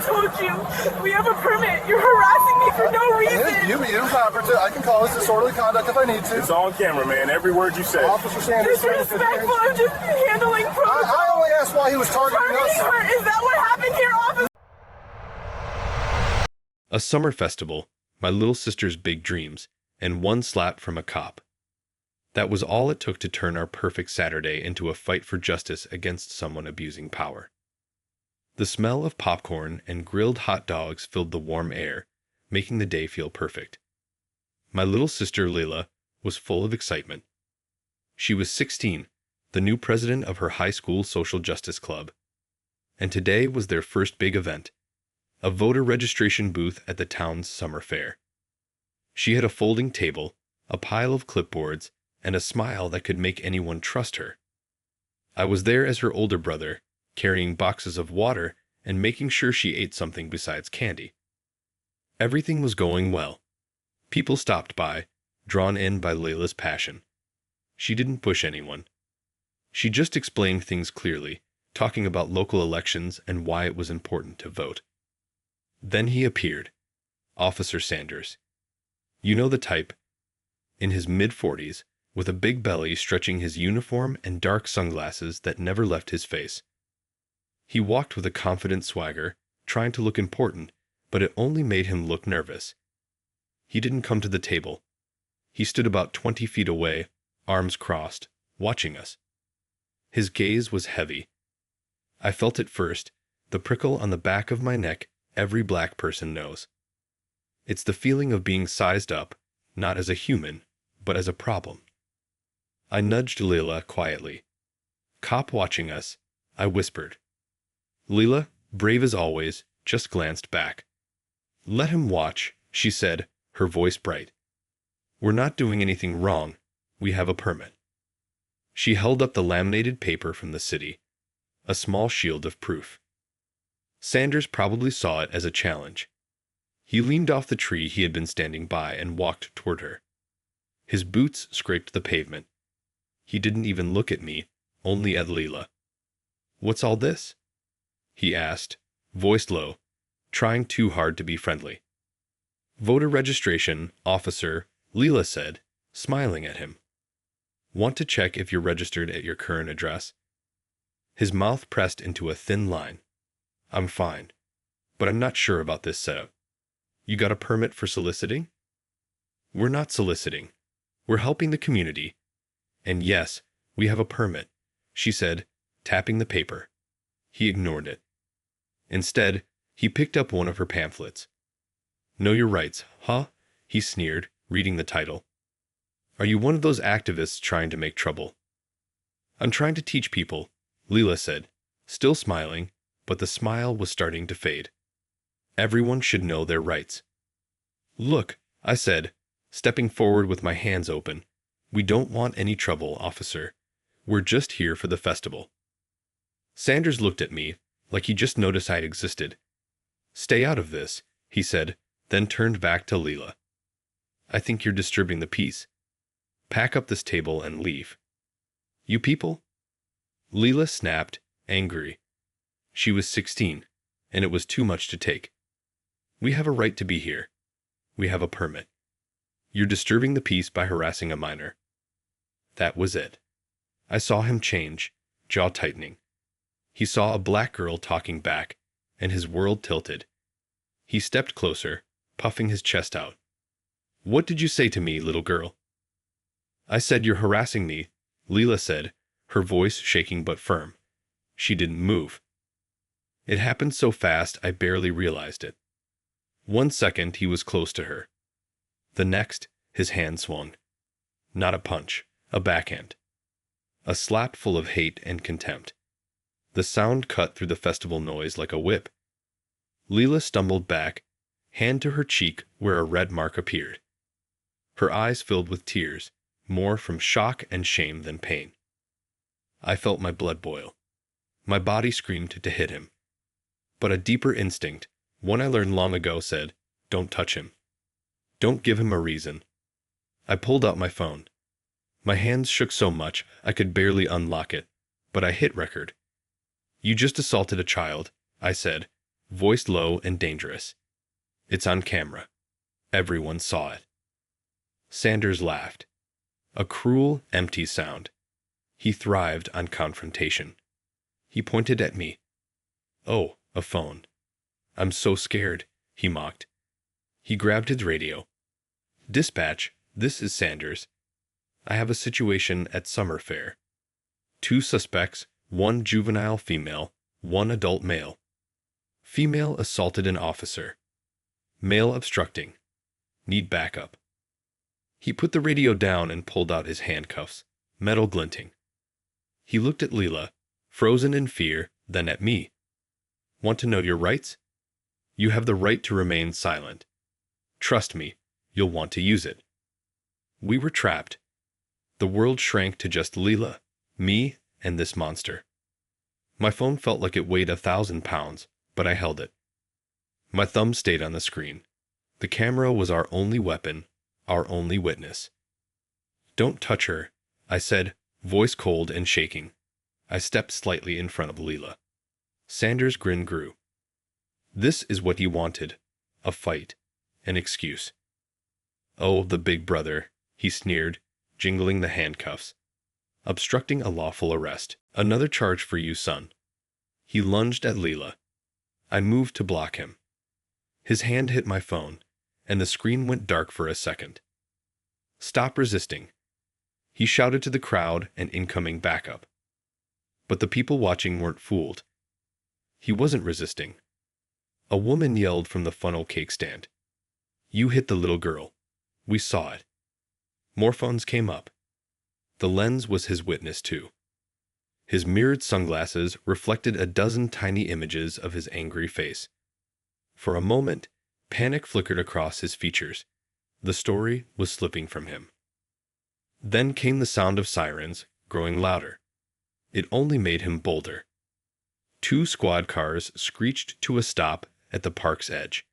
told you. We have a permit. You're harassing me for no reason. You I can call this disorderly conduct if I need to. It's on camera, man. Every word you say. Officer Sanders. Disrespectful. I'm just handling protocol. I only asked why he was targeting us. Her. Is that what happened here, officer? A summer festival, my little sister's big dreams, and one slap from a cop. That was all it took to turn our perfect Saturday into a fight for justice against someone abusing power. The smell of popcorn and grilled hot dogs filled the warm air, making the day feel perfect. My little sister Layla was full of excitement. She was 16, the new president of her high school social justice club. And today was their first big event, a voter registration booth at the town's summer fair. She had a folding table, a pile of clipboards, and a smile that could make anyone trust her. I was there as her older brother, carrying boxes of water and making sure she ate something besides candy. Everything was going well. People stopped by, drawn in by Layla's passion. She didn't push anyone. She just explained things clearly, talking about local elections and why it was important to vote. Then he appeared, Officer Sanders. You know the type, in his mid-40s, with a big belly stretching his uniform and dark sunglasses that never left his face. He walked with a confident swagger, trying to look important, but it only made him look nervous. He didn't come to the table. He stood about 20 feet away, arms crossed, watching us. His gaze was heavy. I felt it first, the prickle on the back of my neck every black person knows. It's the feeling of being sized up, not as a human, but as a problem. I nudged Layla quietly. Cop watching us, I whispered. Layla, brave as always, just glanced back. Let him watch, she said, her voice bright. We're not doing anything wrong. We have a permit. She held up the laminated paper from the city, a small shield of proof. Sanders probably saw it as a challenge. He leaned off the tree he had been standing by and walked toward her. His boots scraped the pavement. He didn't even look at me, only at Layla. What's all this? He asked, voice low, trying too hard to be friendly. Voter registration, officer, Layla said, smiling at him. Want to check if you're registered at your current address? His mouth pressed into a thin line. I'm fine, but I'm not sure about this setup. You got a permit for soliciting? We're not soliciting. We're helping the community. And yes, we have a permit, she said, tapping the paper. He ignored it. Instead, he picked up one of her pamphlets. Know your rights, huh? He sneered, reading the title. Are you one of those activists trying to make trouble? I'm trying to teach people, Layla said, still smiling, but the smile was starting to fade. Everyone should know their rights. Look, I said, stepping forward with my hands open. We don't want any trouble, officer. We're just here for the festival. Sanders looked at me, like he just noticed I'd existed. Stay out of this, he said, then turned back to Layla. I think you're disturbing the peace. Pack up this table and leave. You people? Layla snapped, angry. She was 16, and it was too much to take. We have a right to be here. We have a permit. You're disturbing the peace by harassing a minor. That was it. I saw him change, jaw tightening. He saw a black girl talking back, and his world tilted. He stepped closer, puffing his chest out. What did you say to me, little girl? I said you're harassing me, Layla said, her voice shaking but firm. She didn't move. It happened so fast I barely realized it. 1 second he was close to her. The next, his hand swung. Not a punch, a backhand. A slap full of hate and contempt. The sound cut through the festival noise like a whip. Layla stumbled back, hand to her cheek where a red mark appeared. Her eyes filled with tears, more from shock and shame than pain. I felt my blood boil. My body screamed to hit him. But a deeper instinct, one I learned long ago, said, don't touch him. Don't give him a reason. I pulled out my phone. My hands shook so much I could barely unlock it, but I hit record. You just assaulted a child, I said, voice low and dangerous. It's on camera. Everyone saw it. Sanders laughed. A cruel, empty sound. He thrived on confrontation. He pointed at me. "Oh, a phone. I'm so scared," he mocked. He grabbed his radio. "Dispatch, this is Sanders. I have a situation at summer fair. 2 suspects, 1 juvenile female, 1 adult male. Female assaulted an officer. Male obstructing. Need backup." He put the radio down and pulled out his handcuffs, metal glinting. He looked at Leela, frozen in fear, then at me. "Want to know your rights? You have the right to remain silent. Trust me, you'll want to use it." We were trapped. The world shrank to just Leela, me, and this monster. My phone felt like it weighed 1,000 pounds, but I held it. My thumb stayed on the screen. The camera was our only weapon, our only witness. "Don't touch her," I said, voice cold and shaking. I stepped slightly in front of Leela. Sanders' grin grew. This is what he wanted. A fight. An excuse. "Oh, the big brother," he sneered, jingling the handcuffs. "Obstructing a lawful arrest. Another charge for you, son." He lunged at Leela. I moved to block him. His hand hit my phone, and the screen went dark for a second. "Stop resisting." He shouted to the crowd and incoming backup. But the people watching weren't fooled. He wasn't resisting. A woman yelled from the funnel cake stand. "You hit the little girl. We saw it." More phones came up. The lens was his witness too. His mirrored sunglasses reflected a dozen tiny images of his angry face. For a moment, panic flickered across his features. The story was slipping from him. Then came the sound of sirens, growing louder. It only made him bolder. 2 squad cars screeched to a stop at the park's edge.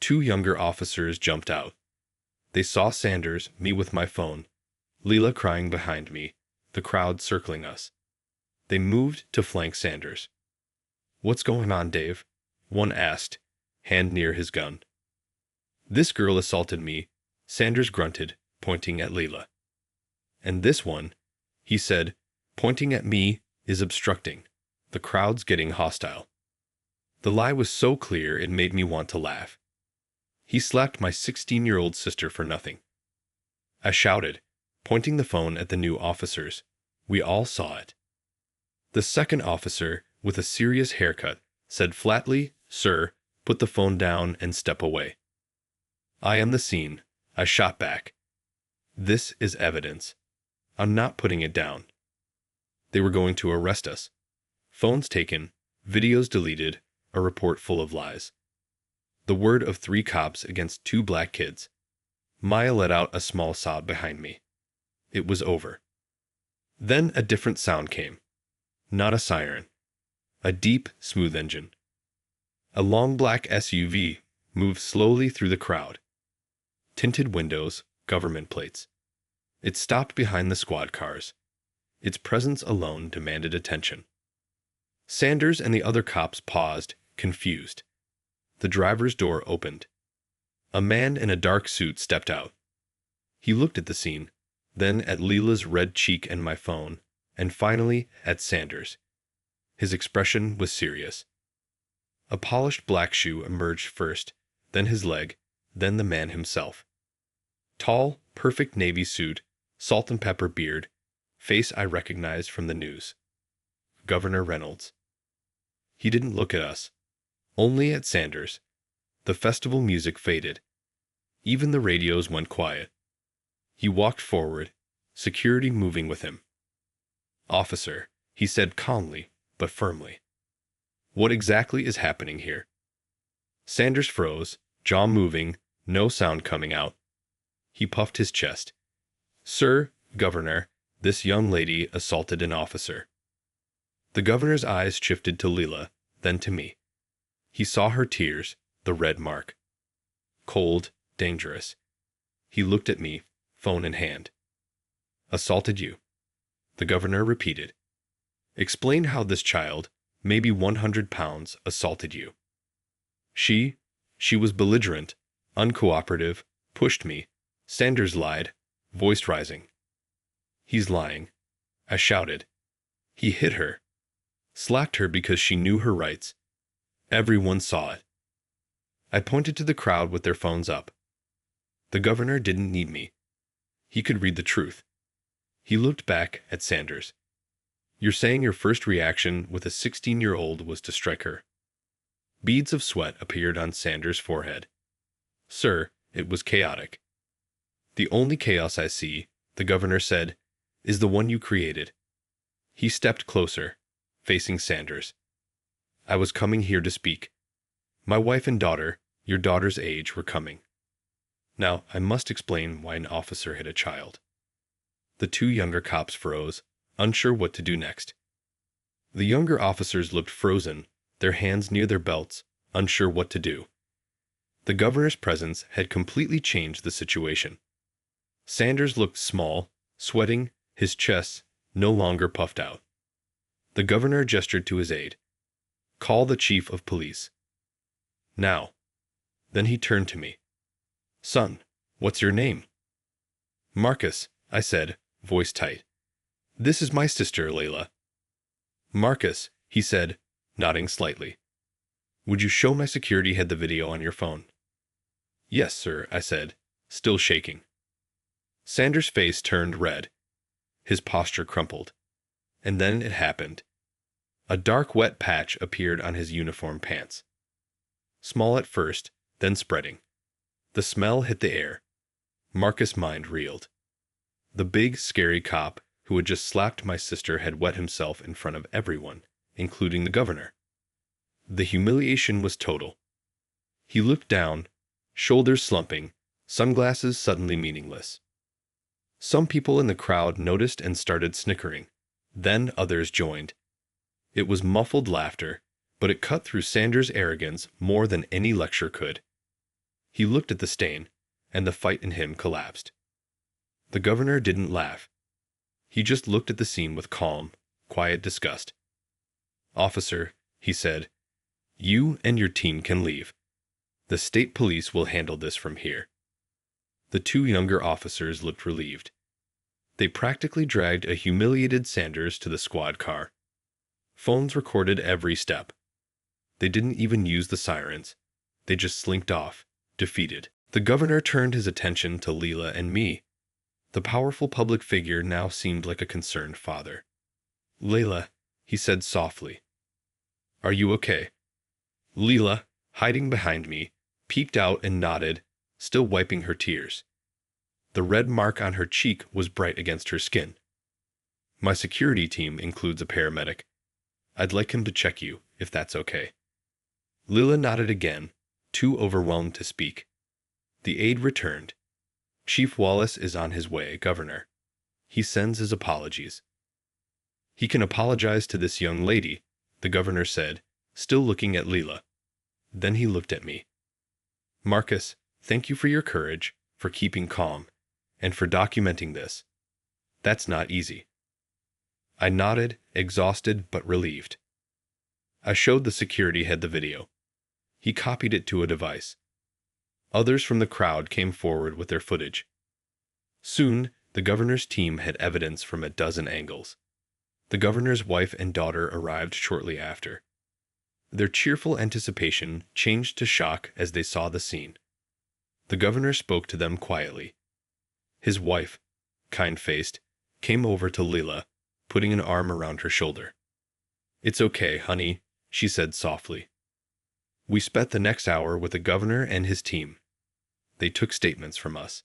2 younger officers jumped out. They saw Sanders, me with my phone, Leela crying behind me, the crowd circling us. They moved to flank Sanders. "What's going on, Dave?" one asked, hand near his gun. "This girl assaulted me," Sanders grunted, pointing at Leela. "And this one," he said, pointing at me, "is obstructing. The crowd's getting hostile." The lie was so clear it made me want to laugh. He slapped my 16-year-old sister for nothing. I shouted, pointing the phone at the new officers. We all saw it. The second officer, with a serious haircut, said flatly, "Sir, put the phone down and step away." "I am the scene," I shot back. "This is evidence. I'm not putting it down." They were going to arrest us. Phones taken, videos deleted, a report full of lies. The word of 3 cops against 2 black kids. Maya let out a small sob behind me. It was over. Then a different sound came. Not a siren. A deep, smooth engine. A long black SUV moved slowly through the crowd. Tinted windows, government plates. It stopped behind the squad cars. Its presence alone demanded attention. Sanders and the other cops paused, confused. The driver's door opened. A man in a dark suit stepped out. He looked at the scene, then at Leela's red cheek and my phone, and finally at Sanders. His expression was serious. A polished black shoe emerged first, then his leg, then the man himself. Tall, perfect navy suit, salt and pepper beard, face I recognized from the news. Governor Reynolds. He didn't look at us, only at Sanders. The festival music faded. Even the radios went quiet. He walked forward, security moving with him. "Officer," he said calmly but firmly. "What exactly is happening here?" Sanders froze, jaw moving, no sound coming out. He puffed his chest. "Sir, Governor, this young lady assaulted an officer." The governor's eyes shifted to Leela, then to me. He saw her tears, the red mark. Cold, dangerous. He looked at me, phone in hand. "Assaulted you," the governor repeated. "Explain how this child, maybe 100 pounds, assaulted you." She was belligerent, uncooperative, pushed me. Sanders lied, voice rising. He's lying, I shouted. He hit her. Slacked her because she knew her rights. Everyone saw it. I pointed to the crowd with their phones up. The governor didn't need me. He could read the truth. He looked back at Sanders. You're saying your first reaction with a 16-year-old was to strike her? Beads of sweat appeared on Sanders' forehead. Sir, it was chaotic. The only chaos I see, the governor said, is the one you created. He stepped closer, facing Sanders. I was coming here to speak. My wife and daughter, your daughter's age, were coming. Now, I must explain why an officer hit a child. The two younger cops froze, unsure what to do next. The younger officers looked frozen, their hands near their belts, unsure what to do. The governor's presence had completely changed the situation. Sanders looked small, sweating, his chest no longer puffed out. The governor gestured to his aide. Call the chief of police. Now. Then he turned to me. Son, what's your name? Marcus, I said, voice tight. This is my sister, Layla. Marcus, he said, nodding slightly. Would you show my security head the video on your phone? Yes, sir, I said, still shaking. Sanders' face turned red. His posture crumpled. And then it happened. A dark wet patch appeared on his uniform pants. Small at first, then spreading. The smell hit the air. Marcus' mind reeled. The big, scary cop who had just slapped my sister had wet himself in front of everyone, including the governor. The humiliation was total. He looked down, shoulders slumping, sunglasses suddenly meaningless. Some people in the crowd noticed and started snickering. Then others joined. It was muffled laughter, but it cut through Sanders' arrogance more than any lecture could. He looked at the stain, and the fight in him collapsed. The governor didn't laugh. He just looked at the scene with calm, quiet disgust. Officer, he said, you and your team can leave. The state police will handle this from here. The two younger officers looked relieved. They practically dragged a humiliated Sanders to the squad car. Phones recorded every step. They didn't even use the sirens. They just slinked off, defeated. The governor turned his attention to Leela and me. The powerful public figure now seemed like a concerned father. Layla, he said softly. Are you okay? Leela, hiding behind me, peeked out and nodded, still wiping her tears. The red mark on her cheek was bright against her skin. My security team includes a paramedic. I'd like him to check you, if that's okay. Leela nodded again, too overwhelmed to speak. The aide returned. Chief Wallace is on his way, Governor. He sends his apologies. He can apologize to this young lady, the governor said, still looking at Leela. Then he looked at me. Marcus, thank you for your courage, for keeping calm, and for documenting this. That's not easy. I nodded, exhausted but relieved. I showed the security head the video. He copied it to a device. Others from the crowd came forward with their footage. Soon, the governor's team had evidence from a dozen angles. The governor's wife and daughter arrived shortly after. Their cheerful anticipation changed to shock as they saw the scene. The governor spoke to them quietly. His wife, kind-faced, came over to Leela, putting an arm around her shoulder. It's okay, honey, she said softly. We spent the next hour with the governor and his team. They took statements from us.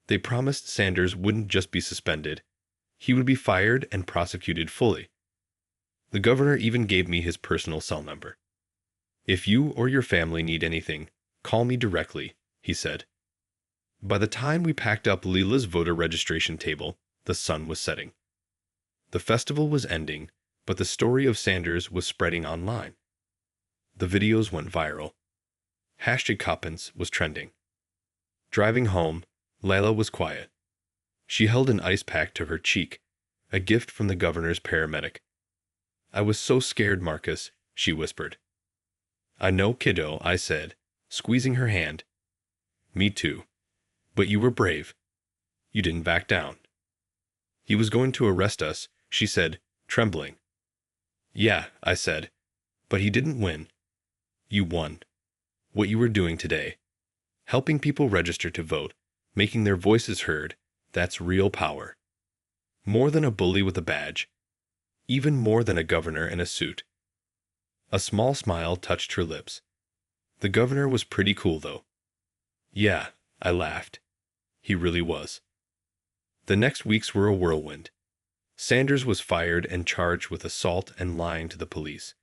They promised Sanders wouldn't just be suspended. He would be fired and prosecuted fully. The governor even gave me his personal cell number. If you or your family need anything, call me directly, he said. By the time we packed up Leela's voter registration table, the sun was setting. The festival was ending, but the story of Sanders was spreading online. The videos went viral. #Coppins was trending. Driving home, Layla was quiet. She held an ice pack to her cheek, a gift from the governor's paramedic. I was so scared, Marcus, she whispered. "I know, kiddo," I said, squeezing her hand. "Me too. But you were brave. You didn't back down." "He was going to arrest us," she said, trembling. "Yeah," I said, "but he didn't win. You won. What you were doing today. Helping people register to vote, making their voices heard, that's real power. More than a bully with a badge. Even more than a governor in a suit." A small smile touched her lips. "The governor was pretty cool, though." "Yeah," I laughed. "He really was." The next weeks were a whirlwind. Sanders was fired and charged with assault and lying to the police.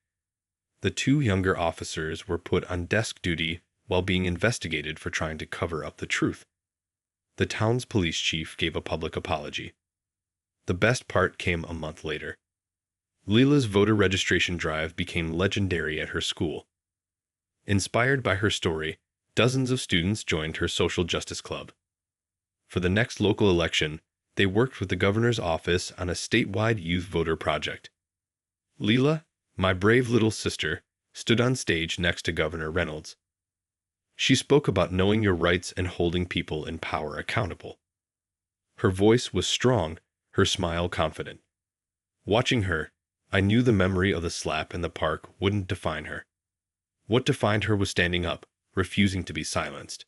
The two younger officers were put on desk duty while being investigated for trying to cover up the truth. The town's police chief gave a public apology. The best part came a month later. Leela's voter registration drive became legendary at her school. Inspired by her story, dozens of students joined her social justice club. For the next local election, they worked with the governor's office on a statewide youth voter project. Leela, my brave little sister, stood on stage next to Governor Reynolds. She spoke about knowing your rights and holding people in power accountable. Her voice was strong, her smile confident. Watching her, I knew the memory of the slap in the park wouldn't define her. What defined her was standing up, refusing to be silenced.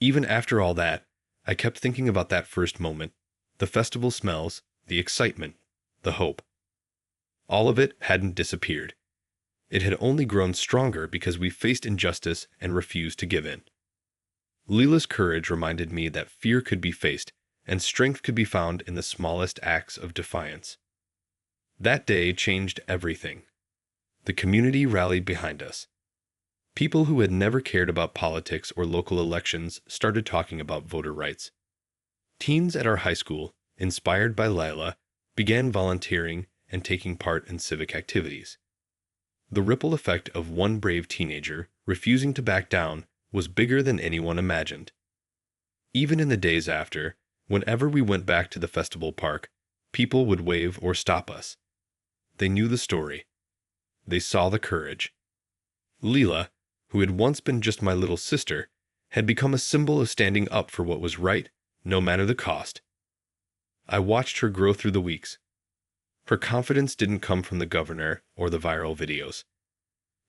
Even after all that, I kept thinking about that first moment, the festival smells, the excitement, the hope. All of it hadn't disappeared. It had only grown stronger because we faced injustice and refused to give in. Leela's courage reminded me that fear could be faced and strength could be found in the smallest acts of defiance. That day changed everything. The community rallied behind us. People who had never cared about politics or local elections started talking about voter rights. Teens at our high school, inspired by Lila, began volunteering and taking part in civic activities. The ripple effect of one brave teenager refusing to back down was bigger than anyone imagined. Even in the days after, whenever we went back to the festival park, people would wave or stop us. They knew the story. They saw the courage. Leela, who had once been just my little sister, had become a symbol of standing up for what was right, no matter the cost. I watched her grow through the weeks. Her confidence didn't come from the governor or the viral videos.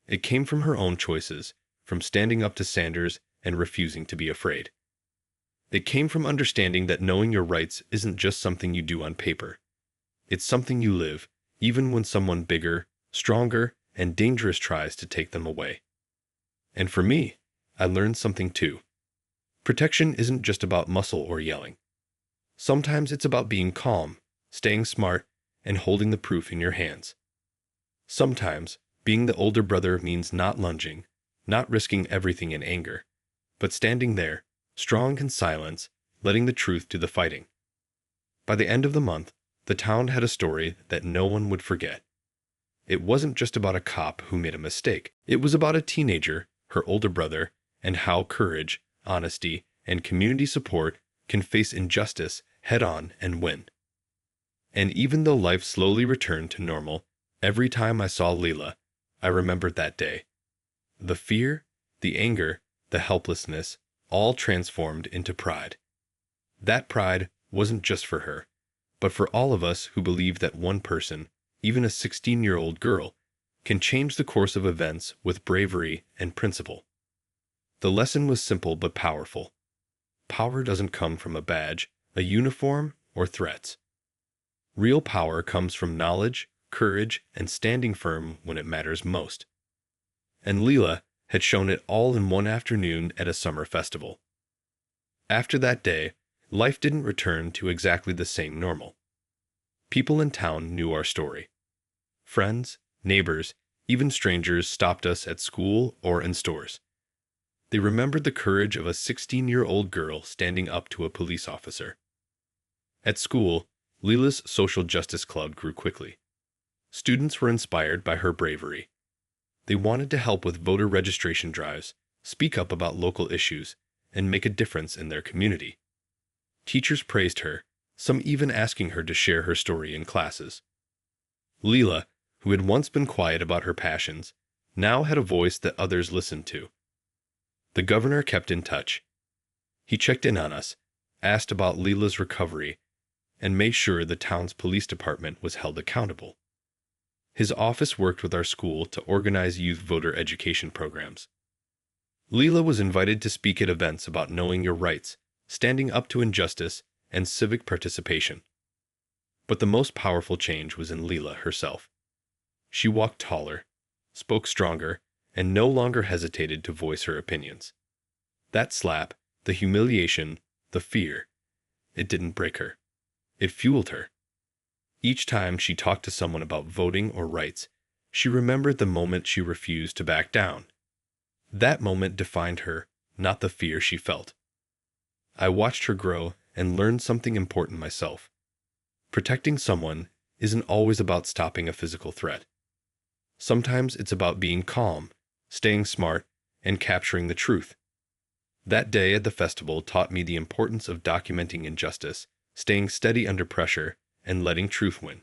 It came from her own choices, from standing up to Sanders and refusing to be afraid. It came from understanding that knowing your rights isn't just something you do on paper. It's something you live, even when someone bigger, stronger, and dangerous tries to take them away. And for me, I learned something too. Protection isn't just about muscle or yelling. Sometimes it's about being calm, staying smart, and holding the proof in your hands. Sometimes, being the older brother means not lunging, not risking everything in anger, but standing there, strong in silence, letting the truth do the fighting. By the end of the month, the town had a story that no one would forget. It wasn't just about a cop who made a mistake. It was about a teenager, her older brother, and how courage, honesty, and community support can face injustice head-on and win. And even though life slowly returned to normal, every time I saw Leela, I remembered that day. The fear, the anger, the helplessness, all transformed into pride. That pride wasn't just for her, but for all of us who believe that one person, even a 16-year-old girl, can change the course of events with bravery and principle. The lesson was simple but powerful. Power doesn't come from a badge, a uniform, or threats. Real power comes from knowledge, courage, and standing firm when it matters most. And Leela had shown it all in one afternoon at a summer festival. After that day, life didn't return to exactly the same normal. People in town knew our story. Friends, neighbors, even strangers stopped us at school or in stores. They remembered the courage of a 16-year-old girl standing up to a police officer. At school, Leela's social justice club grew quickly. Students were inspired by her bravery. They wanted to help with voter registration drives, speak up about local issues, and make a difference in their community. Teachers praised her, some even asking her to share her story in classes. Leela, who had once been quiet about her passions, now had a voice that others listened to. The governor kept in touch. He checked in on us, asked about Leela's recovery, and made sure the town's police department was held accountable. His office worked with our school to organize youth voter education programs. Leela was invited to speak at events about knowing your rights, standing up to injustice, and civic participation. But the most powerful change was in Leela herself. She walked taller, spoke stronger, and no longer hesitated to voice her opinions. That slap, the humiliation, the fear, it didn't break her. It fueled her. Each time she talked to someone about voting or rights, she remembered the moment she refused to back down. That moment defined her, not the fear she felt. I watched her grow and learned something important myself. Protecting someone isn't always about stopping a physical threat. Sometimes it's about being calm, staying smart, and capturing the truth. That day at the festival taught me the importance of documenting injustice, staying steady under pressure, and letting truth win.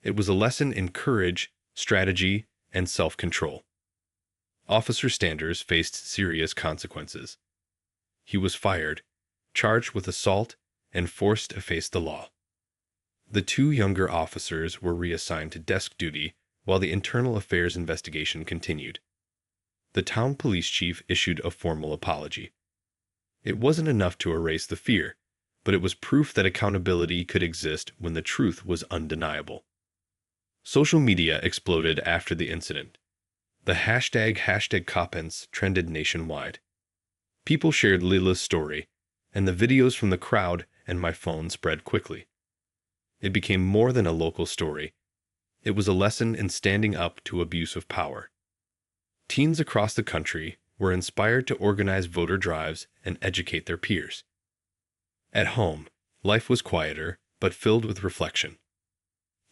It was a lesson in courage, strategy, and self-control. Officer Standers faced serious consequences. He was fired, charged with assault, and forced to face the law. The two younger officers were reassigned to desk duty while the internal affairs investigation continued. The town police chief issued a formal apology. It wasn't enough to erase the fear, but it was proof that accountability could exist when the truth was undeniable. Social media exploded after the incident. The hashtag #Coppens trended nationwide. People shared Leela's story, and the videos from the crowd and my phone spread quickly. It became more than a local story. It was a lesson in standing up to abuse of power. Teens across the country were inspired to organize voter drives and educate their peers. At home, life was quieter, but filled with reflection.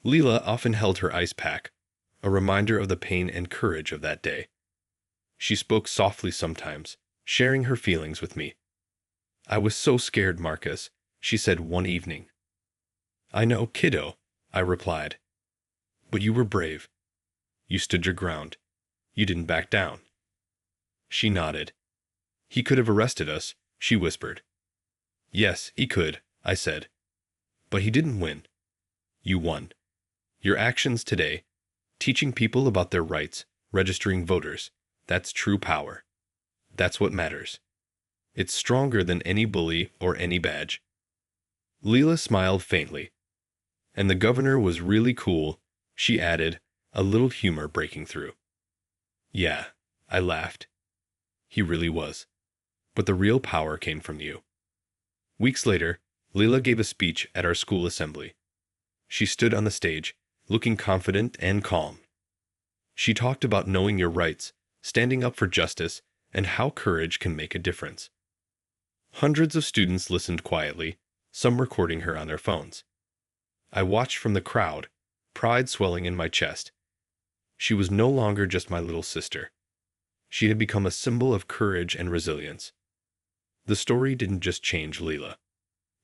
Leela often held her ice pack, a reminder of the pain and courage of that day. She spoke softly sometimes, sharing her feelings with me. "I was so scared, Marcus," she said one evening. "I know, kiddo," I replied. "But you were brave. You stood your ground. You didn't back down." She nodded. "He could have arrested us," she whispered. "Yes, he could," I said. "But he didn't win. You won. Your actions today, teaching people about their rights, registering voters, that's true power. That's what matters. It's stronger than any bully or any badge." Leela smiled faintly. "And the governor was really cool," she added, a little humor breaking through. "Yeah," I laughed. "He really was. But the real power came from you." Weeks later, Leela gave a speech at our school assembly. She stood on the stage, looking confident and calm. She talked about knowing your rights, standing up for justice, and how courage can make a difference. Hundreds of students listened quietly, some recording her on their phones. I watched from the crowd, pride swelling in my chest. She was no longer just my little sister. She had become a symbol of courage and resilience. The story didn't just change Leela.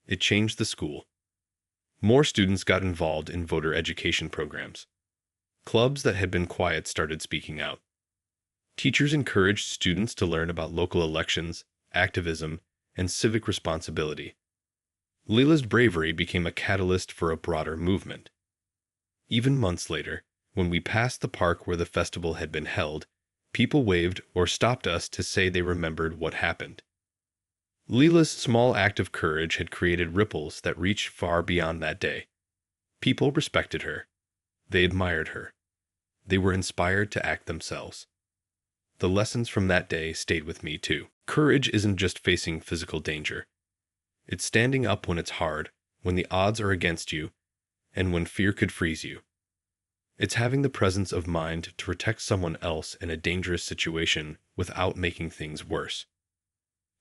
It changed the school. More students got involved in voter education programs. Clubs that had been quiet started speaking out. Teachers encouraged students to learn about local elections, activism, and civic responsibility. Leela's bravery became a catalyst for a broader movement. Even months later, when we passed the park where the festival had been held, people waved or stopped us to say they remembered what happened. Leela's small act of courage had created ripples that reached far beyond that day. People respected her. They admired her. They were inspired to act themselves. The lessons from that day stayed with me too. Courage isn't just facing physical danger. It's standing up when it's hard, when the odds are against you, and when fear could freeze you. It's having the presence of mind to protect someone else in a dangerous situation without making things worse.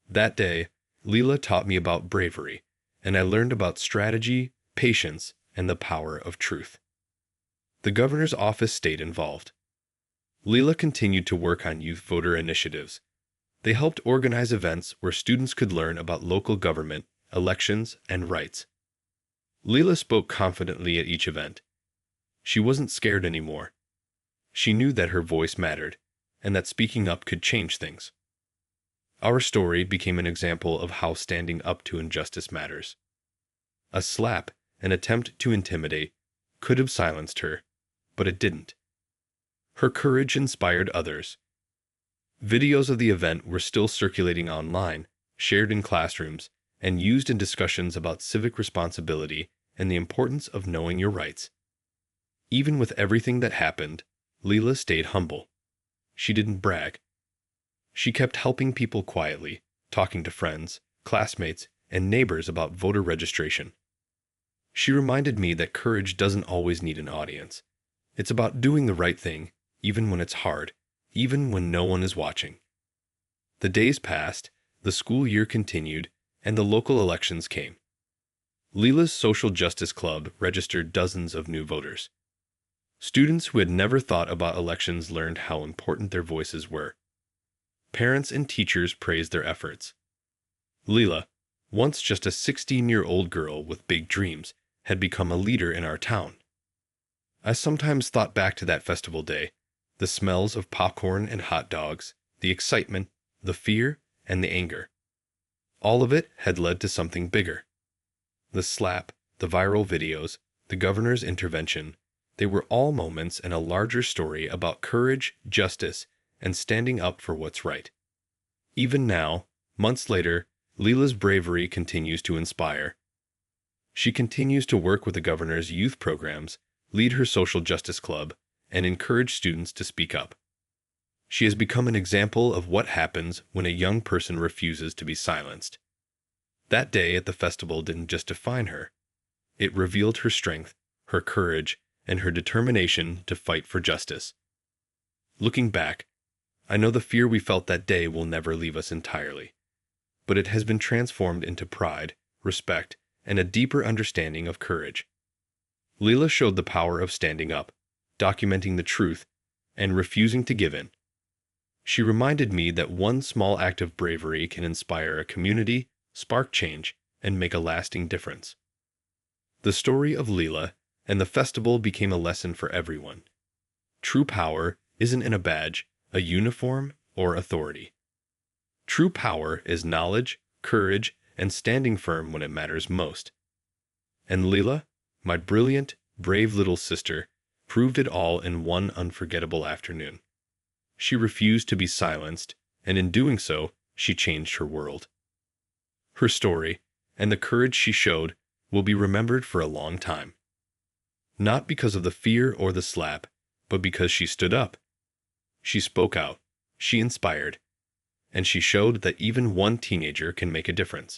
That day, Leela taught me about bravery, and I learned about strategy, patience, and the power of truth. The governor's office stayed involved. Leela continued to work on youth voter initiatives. They helped organize events where students could learn about local government, elections, and rights. Leela spoke confidently at each event. She wasn't scared anymore. She knew that her voice mattered, and that speaking up could change things. Our story became an example of how standing up to injustice matters. A slap, an attempt to intimidate, could have silenced her, but it didn't. Her courage inspired others. Videos of the event were still circulating online, shared in classrooms, and used in discussions about civic responsibility and the importance of knowing your rights. Even with everything that happened, Leela stayed humble. She didn't brag. She kept helping people quietly, talking to friends, classmates, and neighbors about voter registration. She reminded me that courage doesn't always need an audience. It's about doing the right thing, even when it's hard, even when no one is watching. The days passed, the school year continued, and the local elections came. Leela's Social Justice Club registered dozens of new voters. Students who had never thought about elections learned how important their voices were. Parents and teachers praised their efforts. Leela, once just a 16-year-old girl with big dreams, had become a leader in our town. I sometimes thought back to that festival day, the smells of popcorn and hot dogs, the excitement, the fear, and the anger. All of it had led to something bigger. The slap, the viral videos, the governor's intervention, they were all moments in a larger story about courage, justice, and standing up for what's right. Even now, months later, Leela's bravery continues to inspire. She continues to work with the governor's youth programs, lead her social justice club, and encourage students to speak up. She has become an example of what happens when a young person refuses to be silenced. That day at the festival didn't just define her. It revealed her strength, her courage, and her determination to fight for justice. Looking back, I know the fear we felt that day will never leave us entirely, but it has been transformed into pride, respect, and a deeper understanding of courage. Leela showed the power of standing up, documenting the truth, and refusing to give in. She reminded me that one small act of bravery can inspire a community, spark change, and make a lasting difference. The story of Leela and the festival became a lesson for everyone. True power isn't in a badge, a uniform, or authority. True power is knowledge, courage, and standing firm when it matters most. And Leela, my brilliant, brave little sister, proved it all in one unforgettable afternoon. She refused to be silenced, and in doing so, she changed her world. Her story, and the courage she showed, will be remembered for a long time. Not because of the fear or the slap, but because she stood up. She spoke out, she inspired, and she showed that even one teenager can make a difference.